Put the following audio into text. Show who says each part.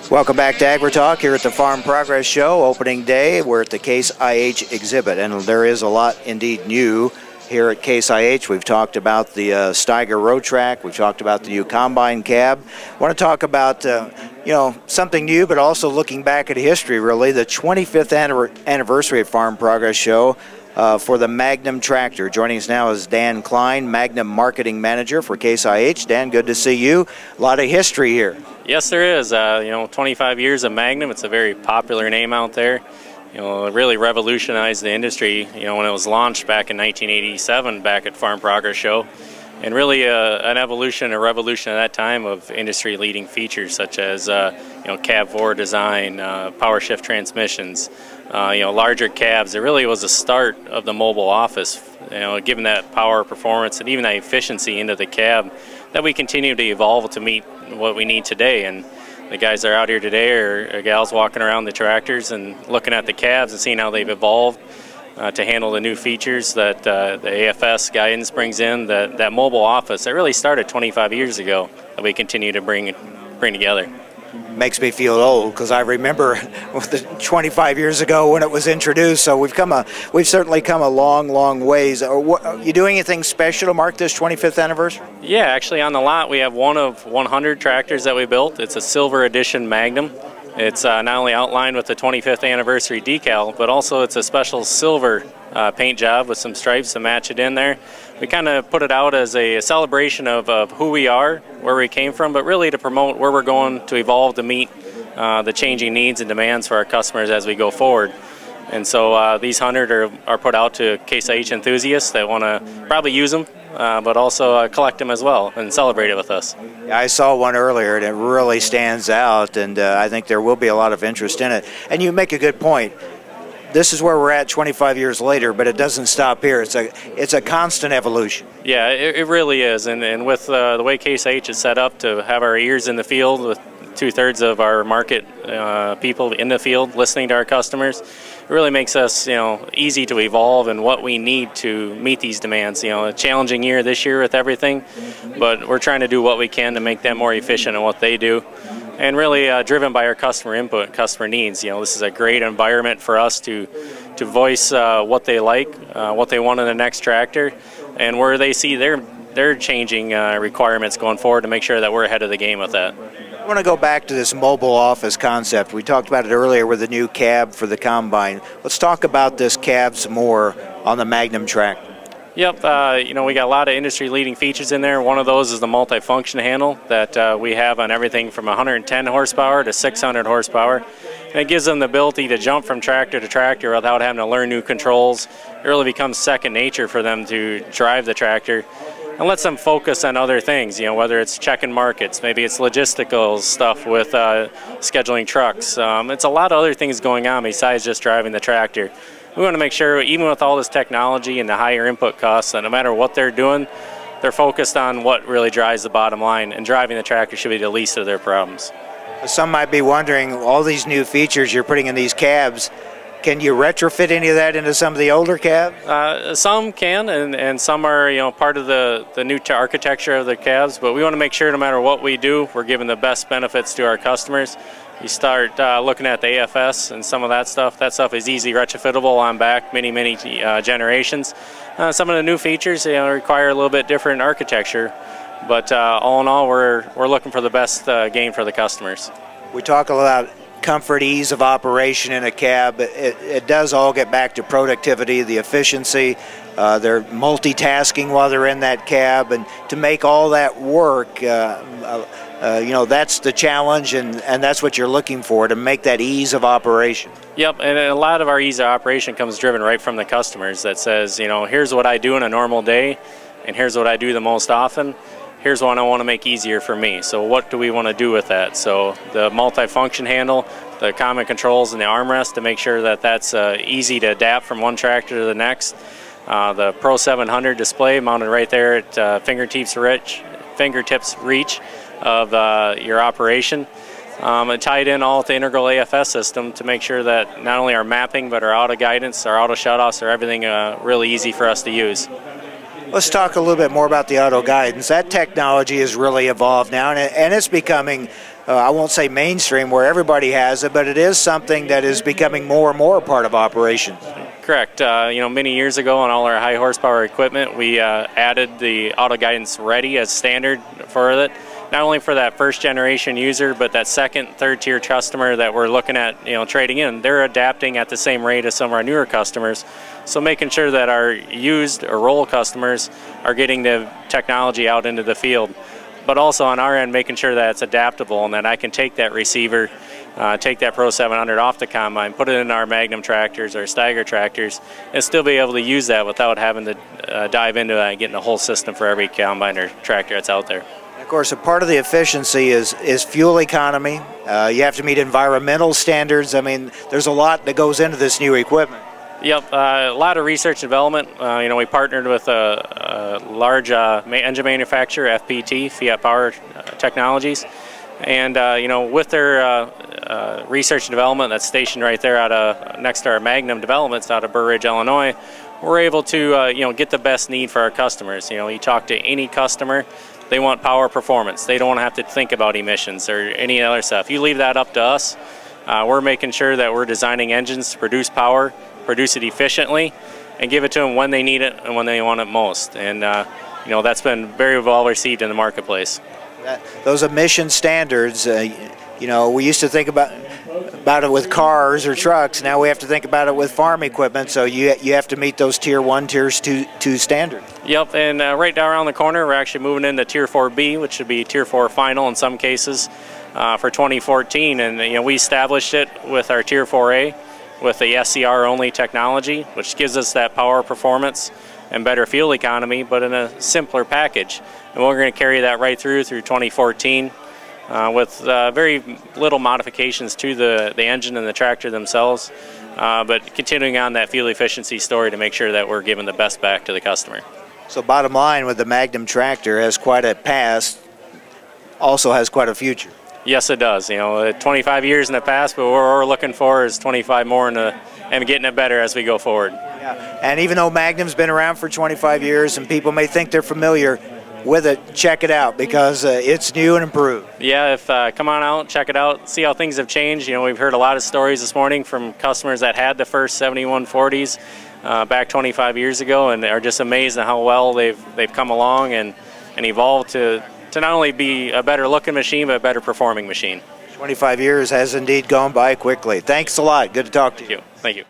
Speaker 1: Welcome back to AgriTalk here at the Farm Progress Show. Opening day, we're at the Case IH exhibit, and there is a lot indeed new here at Case IH. We've talked about the Steiger Road Track. We've talked about the new combine cab. I want to talk about something new, but also looking back at history, really, the 25th anniversary of Farm Progress Show for the Magnum Tractor. Joining us now is Dan Klein, Magnum Marketing Manager for Case IH. Dan, good to see you. A lot of history here.
Speaker 2: Yes, there is. 25 years of Magnum. It's a very popular name out there. It really revolutionized the industry, when it was launched back in 1987 back at Farm Progress Show. And really an evolution, a revolution at that time of industry-leading features such as, cab forward design, power shift transmissions, larger cabs. It really was the start of the mobile office, giving that power, performance, and even that efficiency into the cab that we continue to evolve to meet what we need today. And the guys that are out here today are gals walking around the tractors and looking at the cabs and seeing how they've evolved to handle the new features that the AFS guidance brings in, that mobile office that really started 25 years ago that we continue to bring together.
Speaker 1: Makes me feel old because I remember 25 years ago when it was introduced. So we've certainly come a long ways. You doing anything special to mark this 25th anniversary?
Speaker 2: Yeah, actually on the lot we have one of 100 tractors that we built. It's a silver edition Magnum. It's not only outlined with the 25th anniversary decal, but also it's a special silver paint job with some stripes to match it in there. We kind of put it out as a celebration of who we are, where we came from, but really to promote where we're going to evolve to meet the changing needs and demands for our customers as we go forward. And so these 100 are put out to Case IH enthusiasts that want to probably use them, but also collect them as well and celebrate it with us.
Speaker 1: I saw one earlier and it really stands out, and I think there will be a lot of interest in it. And you make a good point. This is where we're at 25 years later, but it doesn't stop here. It's a constant evolution.
Speaker 2: Yeah, it really is. And with the way Case IH is set up to have our ears in the field with 2/3 of our market people in the field listening to our customers, it really makes us easy to evolve in what we need to meet these demands. A challenging year this year with everything, but we're trying to do what we can to make them more efficient in what they do, and really driven by our customer input, customer needs. This is a great environment for us to voice what they like, what they want in the next tractor, and where they see their changing requirements going forward to make sure that we're ahead of the game with that.
Speaker 1: I want to go back to this mobile office concept. We talked about it earlier with the new cab for the combine. Let's talk about this cab some more on the Magnum Tractor.
Speaker 2: Yep, we got a lot of industry-leading features in there. One of those is the multi-function handle that we have on everything from 110 horsepower to 600 horsepower. And it gives them the ability to jump from tractor to tractor without having to learn new controls. It really becomes second nature for them to drive the tractor, and lets them focus on other things, whether it's checking markets, maybe it's logistical stuff with scheduling trucks. It's a lot of other things going on besides just driving the tractor. We want to make sure, even with all this technology and the higher input costs, that no matter what they're doing, they're focused on what really drives the bottom line, and driving the tractor should be the least of their problems.
Speaker 1: Some might be wondering, all these new features you're putting in these cabs, can you retrofit any of that into some of the older cabs?
Speaker 2: Some can, and some are part of the new architecture of the cabs, but we want to make sure no matter what we do, we're giving the best benefits to our customers. You start looking at the AFS and some of that stuff. That stuff is easy retrofittable on back many generations. Some of the new features require a little bit different architecture, but all in all, we're looking for the best gain for the customers.
Speaker 1: We talk about comfort, ease of operation in a cab. It does all get back to productivity, the efficiency. They're multitasking while they're in that cab, and to make all that work, that's the challenge, and that's what you're looking for, to make that ease of operation.
Speaker 2: Yep, and a lot of our ease of operation comes driven right from the customers that says, here's what I do in a normal day, and here's what I do the most often. Here's one I want to make easier for me. So what do we want to do with that? So the multi-function handle, the common controls, and the armrest to make sure that that's easy to adapt from one tractor to the next. The Pro 700 display mounted right there at fingertips reach of your operation. And tied in all with the integral AFS system to make sure that not only our mapping but our auto guidance, our auto shutoffs, are everything really easy for us to use.
Speaker 1: Let's talk a little bit more about the auto guidance. That technology has really evolved now, and it's becoming I won't say mainstream where everybody has it, but it is something that is becoming more and more a part of operations.
Speaker 2: Correct. Many years ago on all our high horsepower equipment, we added the auto guidance ready as standard for it. Not only for that first generation user, but that second, third tier customer that we're looking at, trading in. They're adapting at the same rate as some of our newer customers. So making sure that our used or roll customers are getting the technology out into the field. But also on our end, making sure that it's adaptable and that I can take that receiver, take that Pro 700 off the combine, put it in our Magnum tractors or Steiger tractors, and still be able to use that without having to dive into that and getting a whole system for every combine or tractor that's out there.
Speaker 1: Of course, a part of the efficiency is fuel economy. You have to meet environmental standards. I mean, there's a lot that goes into this new equipment.
Speaker 2: Yep, a lot of research and development. We partnered with a large engine manufacturer, FPT, Fiat Power Technologies, and with their research and development that's stationed right there next to our Magnum developments out of Burr Ridge, Illinois, we're able to get the best need for our customers. You talk to any customer, they want power performance. They don't want to have to think about emissions or any other stuff. You leave that up to us. We're making sure that we're designing engines to produce power, produce it efficiently, and give it to them when they need it and when they want it most. And that's been very well received in the marketplace.
Speaker 1: Those emission standards, we used to think about it with cars or trucks. Now we have to think about it with farm equipment. So you have to meet those Tier 1, Tier 2 standards.
Speaker 2: Yep, and right down around the corner, we're actually moving into Tier 4B, which would be Tier 4 final in some cases for 2014. And we established it with our Tier 4A with the SCR only technology, which gives us that power performance and better fuel economy, but in a simpler package. And we're going to carry that right through 2014 with very little modifications to the engine and the tractor themselves, but continuing on that fuel efficiency story to make sure that we're giving the best back to the customer.
Speaker 1: So bottom line, with the Magnum tractor, has quite a past, also has quite a future.
Speaker 2: Yes, it does. 25 years in the past, but what we're looking for is 25 more and getting it better as we go forward.
Speaker 1: Yeah. And even though Magnum's been around for 25 years and people may think they're familiar with it, check it out because it's new and improved.
Speaker 2: Yeah, come on out, check it out, see how things have changed. We've heard a lot of stories this morning from customers that had the first 7140s back 25 years ago and are just amazed at how well they've come along and evolved to not only be a better looking machine, but a better performing machine.
Speaker 1: 25 years has indeed gone by quickly. Thanks a lot. Good to talk to you.
Speaker 2: Thank you.